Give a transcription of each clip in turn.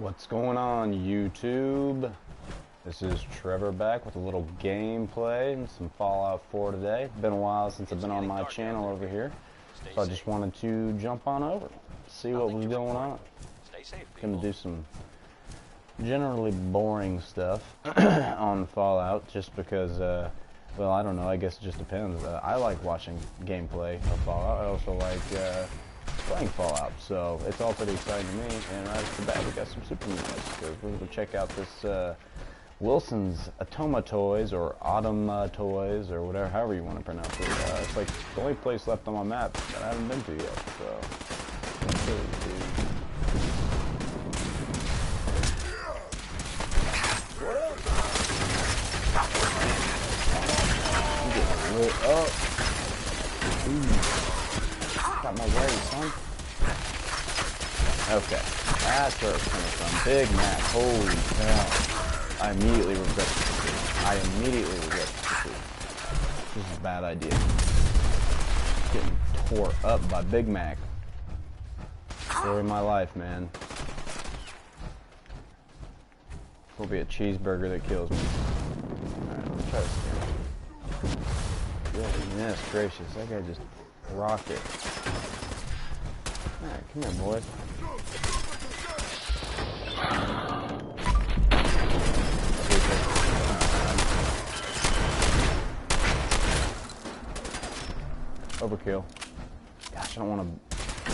What's going on, YouTube? This is Trevor back with a little gameplay and some Fallout 4 today. It's been a while since I've been on my channel over here, so I just wanted to jump on over, see what was going on. Gonna do some generally boring stuff on Fallout just because, well, I don't know, I guess it just depends. I like watching gameplay of Fallout. I also like playing Fallout, so it's all pretty exciting to me. And right off the bat, we got some super news because we're going to check out this Wilson's Atomatoys or Atomatoys or whatever, however you want to pronounce it. It's like the only place left on my map that I haven't been to yet, so let's see. Lit up. Got my way, son. Okay, that's where it's coming from. Big Mac, holy cow. I immediately regret this decision. This is a bad idea. Getting tore up by Big Mac. Story of my life, man. Will be a cheeseburger that kills me. Alright, let's try this again. Goodness gracious, that guy just rocked it. Alright, come here, boys. Overkill. Gosh, I don't want to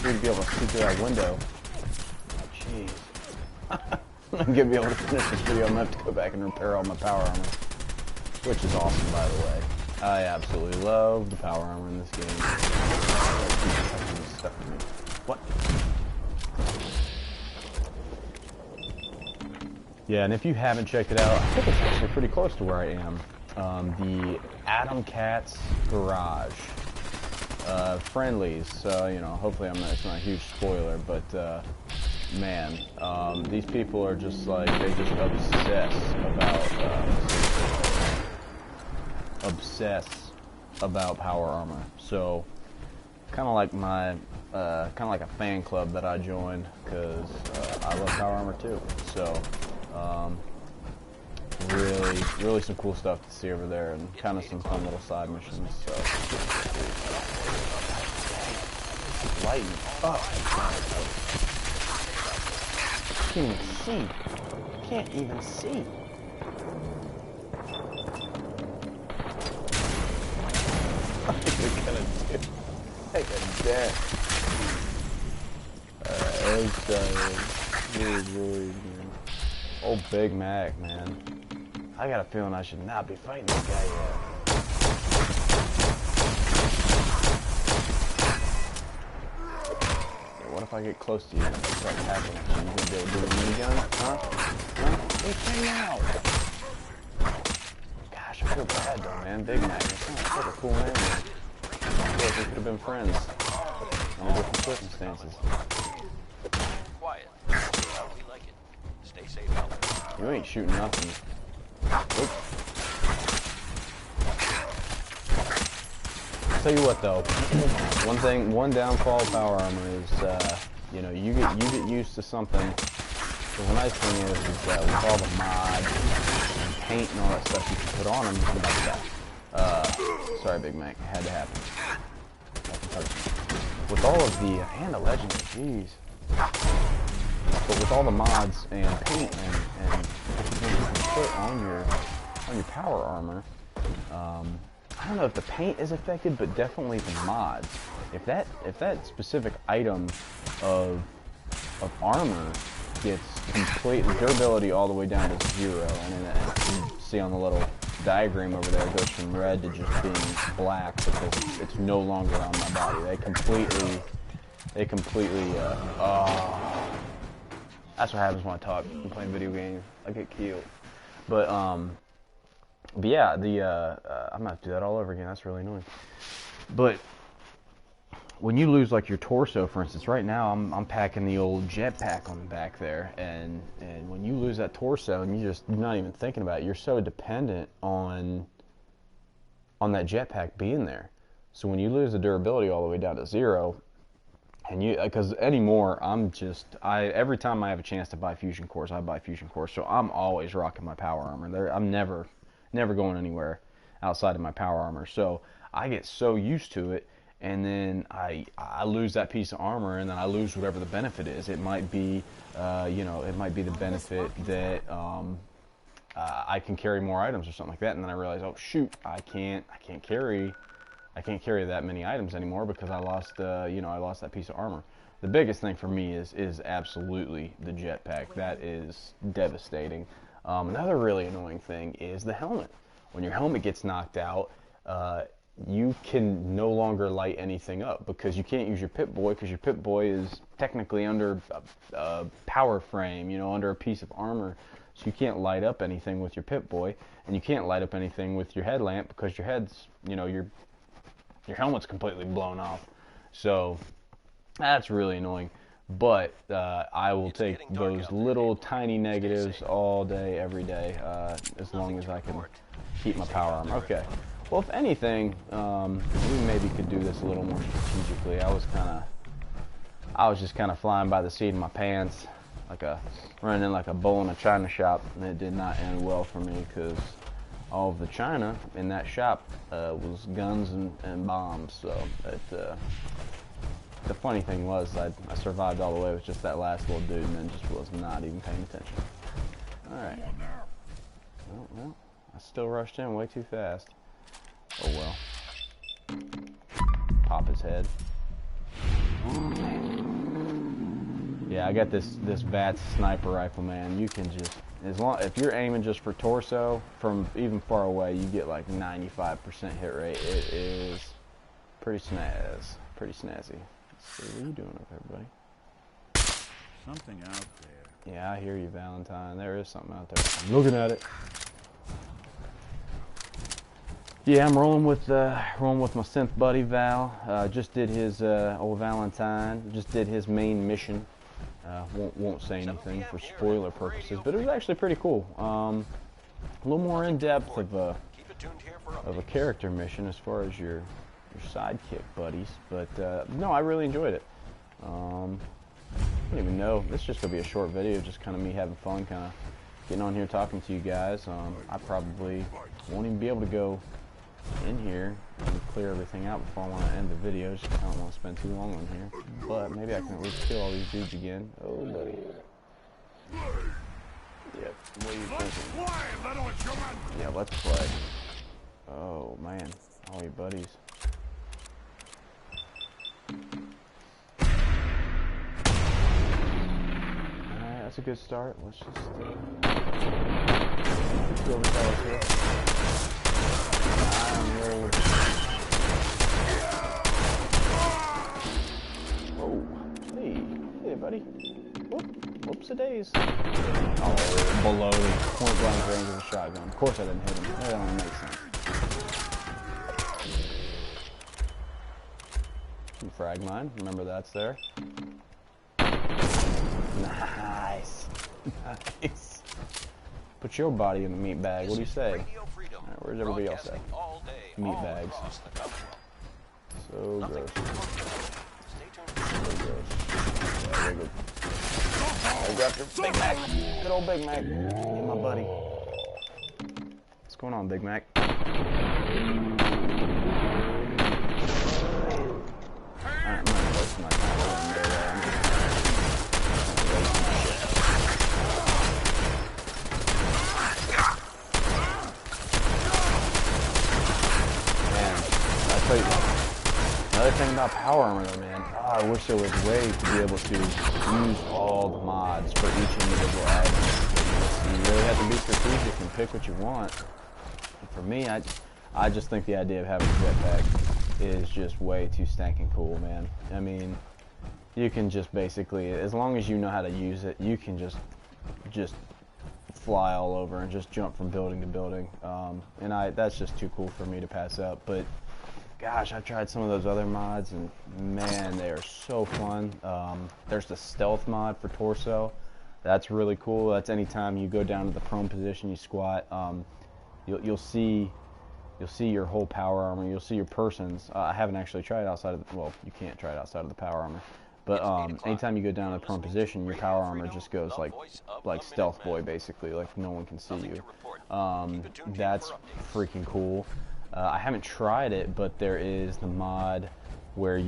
be able to see through that window. Jeez. I'm gonna be able to finish this video. I'm gonna have to go back and repair all my power armor, which is awesome, by the way. I absolutely love the power armor in this game. What? Yeah, and if you haven't checked it out, I think it's actually pretty close to where I am. The Atom Cat's Garage. Friendlies, so, you know, hopefully it's not a huge spoiler, but, man, these people are just like, they just obsess about power armor. So, kind of like my, kind of like a fan club that I joined, because I love power armor too. So, really some cool stuff to see over there, and kind of some fun little side missions. So, lighting up. Can't even see. Can't even see. What are you gonna do? Take a death. Really, man. Oh, Big Mac, man. I got a feeling I should not be fighting this guy yet. Yeah, what if I get close to you and start tackling you? You gonna be able to do a minigun? Huh? Hey, hang out! Gosh, I feel bad though, man. Big Mac. It's not such a cool name, man. I feel like we could have been friends under different circumstances. Quiet. We like it. Stay safe out there. You ain't shooting nothing. Nope. Tell you what though, one downfall of power armor is, you know, you get used to something. Because the nice thing is that with all the mods and paint and all that stuff you can put on them, like that. Sorry, Big Mac, it had to happen. With all of the, and the legendary, jeez. But with all the mods and paint and everything you can put on your power armor, I don't know if the paint is affected, but definitely the mods. If that specific item of armor gets complete durability all the way down to 0, and then you see on the little diagram over there, it goes from red to just being black because it's no longer on my body. They completely, that's what happens when I talk and play video games. I get killed. But yeah, I'm gonna have to do that all over again. That's really annoying. But when you lose like your torso, for instance, right now I'm packing the old jetpack on the back there, and when you lose that torso and you're not even thinking about it, you're so dependent on that jetpack being there. So when you lose the durability all the way down to 0, And because anymore, every time I have a chance to buy fusion cores, I buy fusion cores. So I'm always rocking my power armor. I'm never going anywhere outside of my power armor. So I get so used to it, and then I lose that piece of armor, and then I lose whatever the benefit is. It might be, it might be the benefit that I can carry more items or something like that, and then I realize, oh shoot, I can't carry that many items anymore because I lost that piece of armor. The biggest thing for me is absolutely the jetpack. That is devastating. Another really annoying thing is the helmet. When your helmet gets knocked out, you can no longer light anything up because you can't use your Pip-Boy because your Pip-Boy is technically under a power frame, under a piece of armor. So you can't light up anything with your Pip-Boy, and you can't light up anything with your headlamp because your head's, your helmet's completely blown off. So that's really annoying. But I will take those little tiny negatives all day, every day, as long as I can keep my power armor. Okay. Well, if anything, we maybe could do this a little more strategically. I was just kind of flying by the seat of my pants, running in like a bull in a china shop, and it did not end well for me because all of the china in that shop was guns and bombs. So the funny thing was I survived all the way with just that last little dude, and then just was not even paying attention. Alright. Well, I still rushed in way too fast. Oh well. Pop his head. Yeah, I got this VATS sniper rifle, man. You can just, if you're aiming just for torso from even far away, you get like 95% hit rate. It is pretty snazzy. Let's see, what are you doing up there, buddy? Something out there. Yeah, I hear you, Valentine. There is something out there. I'm looking at it. Yeah, I'm rolling with my synth buddy Val. Just did his old Valentine. Just did his main mission. Won't say anything for spoiler purposes, but it was actually pretty cool. A little more in depth of a character mission as far as your sidekick buddies, but no, I really enjoyed it. I don't even know. This is just gonna be a short video, just kind of me having fun, kind of getting on here talking to you guys. I probably won't even be able to go in here and clear everything out before I want to end the video. Just I don't want to spend too long on here, but maybe I can at least kill all these dudes again. Oh, buddy. Yep. What are you thinking? Yeah, let's play. Oh man, all your buddies. Alright, that's a good start. Let's just go over fellas here. Oh, hey buddy. Whoops-a-days. Oh, below point blank range of a shotgun. Of course I didn't hit him. That don't make sense. Some frag mine. Remember that's there. Nice. Nice. Put your body in the meat bag. What do you say? Alright, where's everybody else at? Meat bags. So gross. So gross. Yeah, good. I got your Big Mac. Good old Big Mac. Hey, my buddy. What's going on, Big Mac? Alright, I'm not wasting my time over there. Another thing about power armor though, man, I wish there was a way to be able to use all the mods for each individual item. You really have to be strategic and pick what you want. And for me, I just think the idea of having a jetpack is just way too stankin' cool, man. I mean, you can just basically, as long as you know how to use it, you can just fly all over and just jump from building to building. And that's just too cool for me to pass up. But gosh, I've tried some of those other mods, and man, they are so fun. There's the stealth mod for torso. That's really cool. That's anytime you go down to the prone position, you squat. You'll see your whole power armor. You'll see your persons. I haven't actually tried it outside of the, well, you can't try it outside of the power armor. But anytime you go down in a prone position, your power armor just goes like stealth boy, basically, like no one can see you. That's freaking cool. I haven't tried it, but there is the mod where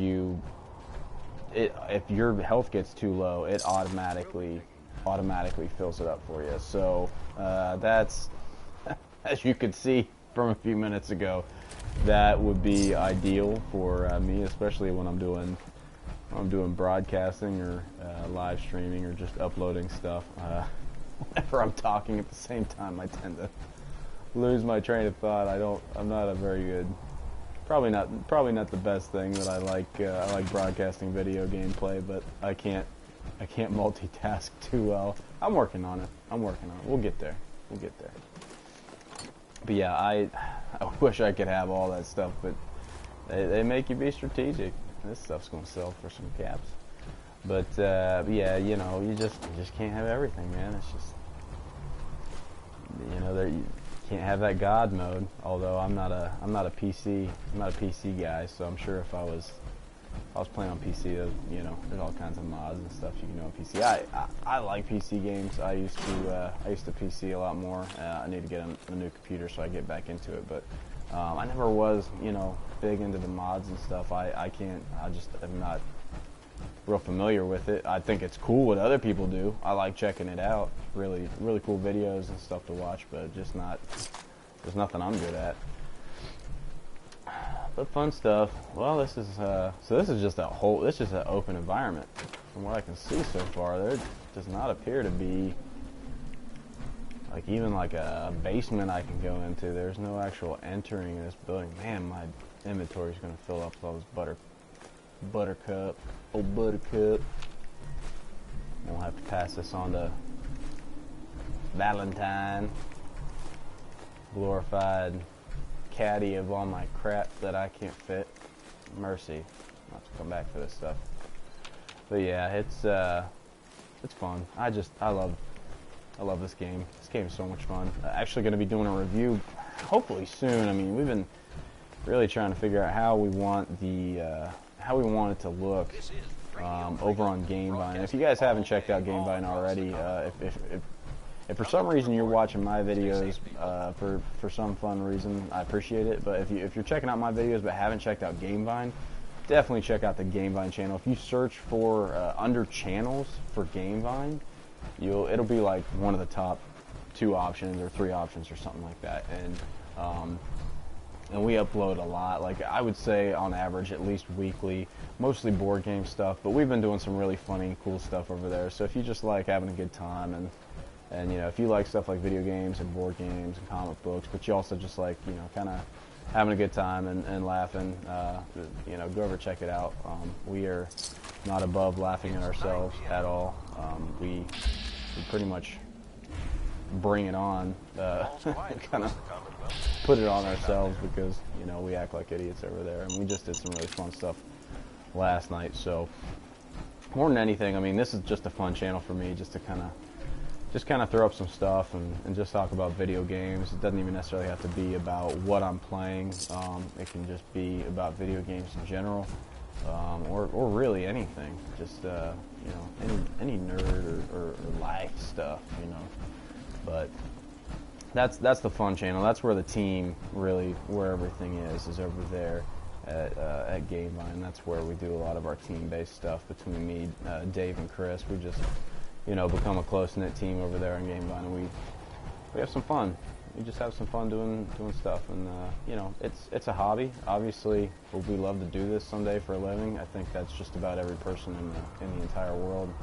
if your health gets too low, it automatically fills it up for you. So that's, as you could see from a few minutes ago, that would be ideal for me, especially when I'm doing broadcasting or live streaming or just uploading stuff. Whenever I'm talking at the same time, I tend to lose my train of thought. I'm not a very good, probably not the best thing that I like. I like broadcasting video gameplay, but I can't multitask too well. I'm working on it. We'll get there. But yeah, I wish I could have all that stuff, but they make you be strategic. This stuff's gonna sell for some caps. But yeah, you know, you just can't have everything, man. It's just, you know, you can't have that God mode. Although I'm not a PC guy, so I'm sure if I was playing on PC, you know, there's all kinds of mods and stuff you can do on PC. I like PC games. I used to PC a lot more. I need to get a new computer so I get back into it. But I never was, you know, big into the mods and stuff. I just am not real familiar with it. I think it's cool what other people do. I like checking it out. Really cool videos and stuff to watch, but there's nothing I'm good at. But fun stuff. Well, this is just an open environment. From what I can see so far, there does not appear to be even a basement I can go into. There's no actual entering this building. Man, my inventory is gonna fill up with all this buttercup. We'll have to pass this on to Valentine, glorified caddy of all my crap that I can't fit. Mercy. I'll have to come back for this stuff. But yeah, it's fun. I love this game. This game is so much fun. Actually going to be doing a review hopefully soon. I mean, we've been really trying to figure out how we want it to look over on Gamevine. If you guys haven't checked out Gamevine already, if for some reason you're watching my videos for some fun reason, I appreciate it. But if you're checking out my videos but haven't checked out Gamevine, definitely check out the Gamevine channel. If you search for under channels for Gamevine, it'll be like one of the top 2 options or 3 options or something like that. And we upload a lot. Like, I would say on average at least weekly, mostly board game stuff. But we've been doing some really funny, cool stuff over there. So if you just like having a good time and you know, if you like stuff like video games and board games and comic books, but you also just like, you know, kind of having a good time and laughing, you know, go over check it out. We are not above laughing at ourselves at all. We pretty much bring it on, kind of put it on ourselves because, you know, we act like idiots over there. And we just did some really fun stuff last night. So more than anything, I mean, this is just a fun channel for me, just to kind of throw up some stuff and just talk about video games. It doesn't even necessarily have to be about what I'm playing. It can just be about video games in general, or really anything. Just you know, any nerd or life stuff, you know. But that's the fun channel. That's where the team really, where everything is over there at Gamevine. That's where we do a lot of our team-based stuff between me, Dave, and Chris. We just, you know, become a close-knit team over there on Gamevine, and we have some fun. We just have some fun doing stuff, and you know, it's a hobby. Obviously, would we love to do this someday for a living? I think that's just about every person in the entire world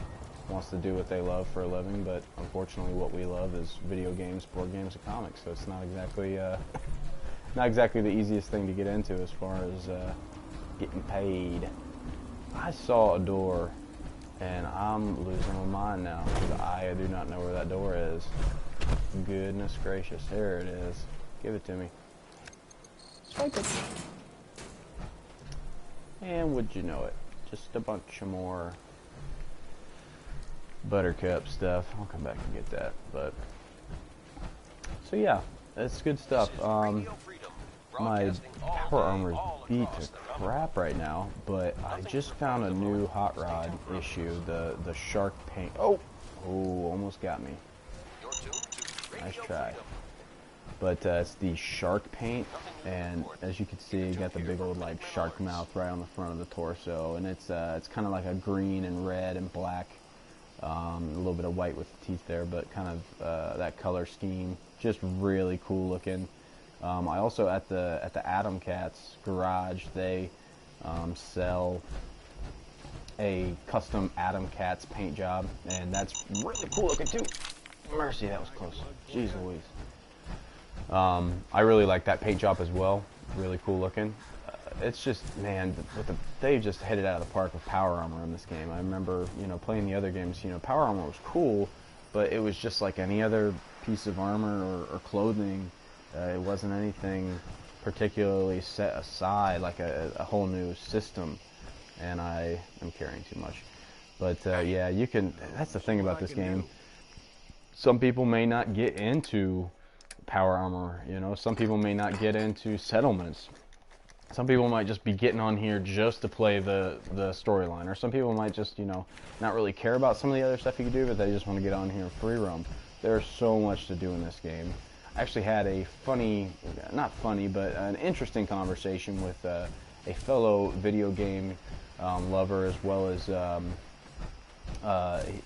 wants to do what they love for a living. But unfortunately, what we love is video games, board games, and comics. So it's not exactly the easiest thing to get into as far as getting paid. I saw a door, and I'm losing my mind now because I do not know where that door is. Goodness gracious, there it is. Give it to me. Swipe it. And would you know it, just a bunch of more buttercup stuff. I'll come back and get that. But so yeah, it's good stuff. My power armor is beat to crap right now, but I just found a new hot rod issue, the shark paint. Oh, almost got me. Nice try. But it's the shark paint, and as you can see, you got the big old like shark mouth right on the front of the torso, and it's kind of like a green and red and black, a little bit of white with the teeth there, but kind of that color scheme, just really cool looking. I also at the Atomcats garage, they sell a custom Atomcats paint job, and that's really cool looking too. Mercy, that was close. Jeez Louise. I really like that paint job as well. Really cool looking. It's just, man, they just hit it out of the park with power armor in this game. I remember, playing the other games. Power armor was cool, but it was just like any other piece of armor or clothing. It wasn't anything particularly set aside, like a whole new system. And I am carrying too much. But yeah, you can. That's the thing about this game. Some people may not get into power armor, some people may not get into settlements. Some people might just be getting on here just to play the storyline, or some people might just, not really care about some of the other stuff you can do, but they just want to get on here and free roam. There's so much to do in this game. I actually had a not funny, but an interesting conversation with a fellow video game lover, as well as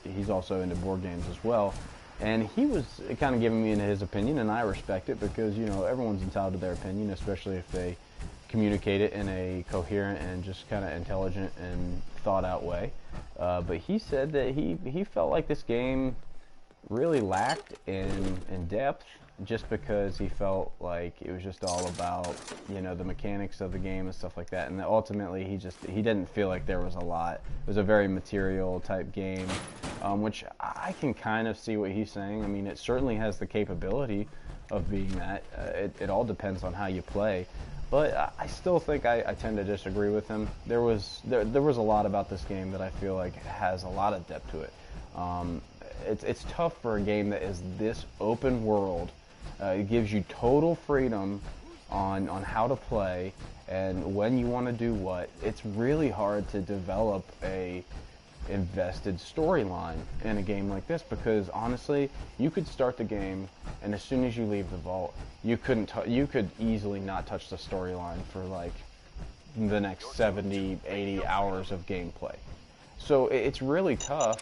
he's also into board games as well. And he was kind of giving me his opinion, and I respect it because, everyone's entitled to their opinion, especially if they communicate it in a coherent and just kind of intelligent and thought-out way. But he said that he felt like this game really lacked in depth, just because he felt like it was just all about, the mechanics of the game and stuff like that. And ultimately, he didn't feel like there was a lot. It was a very material type game, which I can kind of see what he's saying. I mean, it certainly has the capability of being that. It all depends on how you play. But I still think I tend to disagree with him. There was a lot about this game that I feel like has a lot of depth to it. It's tough for a game that is this open world. It gives you total freedom on how to play and when you want to do what. It's really hard to develop a invested storyline in a game like this, because honestly, you could start the game and as soon as you leave the vault, you could easily not touch the storyline for like the next 70, 80 hours of gameplay. So it's really tough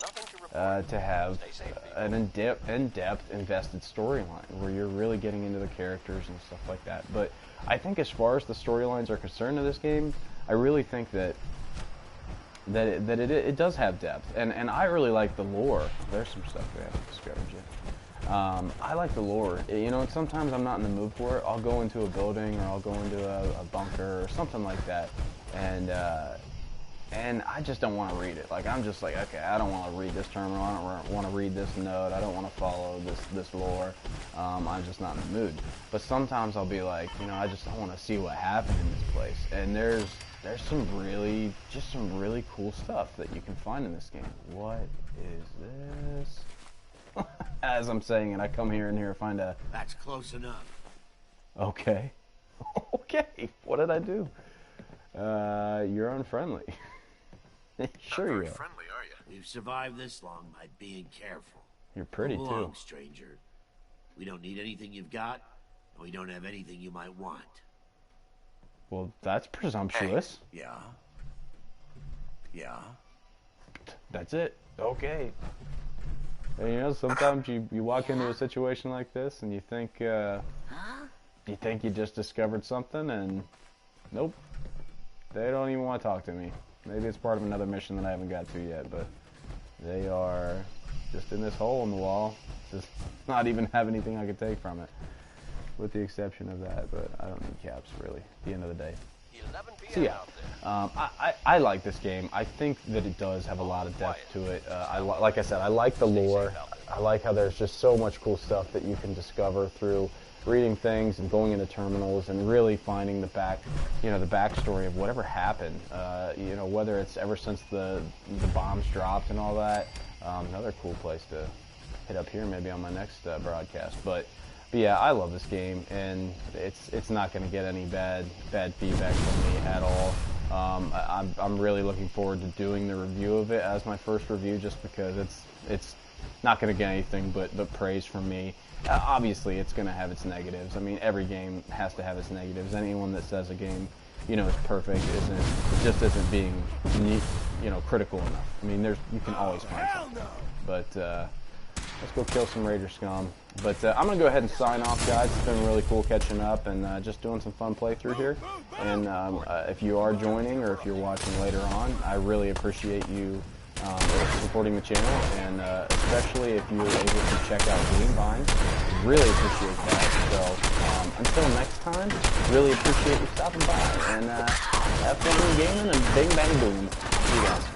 to have an in-depth invested storyline where you're really getting into the characters and stuff like that. But I think as far as the storylines are concerned in this game, I really think that it does have depth, and I really like the lore. There's some stuff we haven't discovered yet. I like the lore. Sometimes I'm not in the mood for it. I'll go into a building, or I'll go into a bunker or something like that, and I just don't want to read it. Like, I'm just like, okay, I don't want to read this terminal. I don't want to read this note. I don't want to follow this lore. I'm just not in the mood. But sometimes I'll be like, I want to see what happened in this place. And there's some really cool stuff that you can find in this game. What is this? As I'm saying it, I come here and find a... That's close enough. Okay. Okay. What did I do? You're unfriendly. Sure you are. Friendly, are you? We've survived this long by being careful. You're pretty Come along, too, stranger. We don't need anything you've got, and we don't have anything you might want. Well, that's presumptuous. Hey. Yeah. That's it. Okay. And sometimes you walk into a situation like this and you think you just discovered something, and nope. They don't even want to talk to me. Maybe it's part of another mission that I haven't got to yet, but they are just in this hole in the wall. Just not even have anything I could take from it, with the exception of that. But I don't need caps, really, at the end of the day. So yeah, I like this game. I think that it does have a lot of depth to it. Like I said, I like the lore. I like how there's just so much cool stuff that you can discover through reading things and going into terminals and really finding the backstory of whatever happened. Whether it's ever since the bombs dropped and all that. Another cool place to hit up here, maybe on my next broadcast. But But yeah, I love this game, and it's not going to get any bad feedback from me at all. I'm really looking forward to doing the review of it as my first review, just because it's not going to get anything but praise from me. Obviously, it's going to have its negatives. I mean, every game has to have its negatives. Anyone that says a game, you know, is perfect just isn't being, you know, critical enough. I mean, you can always find something. But let's go kill some Raider scum. But I'm going to go ahead and sign off, guys. It's been really cool catching up and just doing some fun playthrough here. And if you are joining or if you're watching later on, I really appreciate you supporting the channel, and especially if you were able to check out Game Vine. Really appreciate that. So until next time, really appreciate you stopping by, and have fun gaming and bing bang boom. See you guys.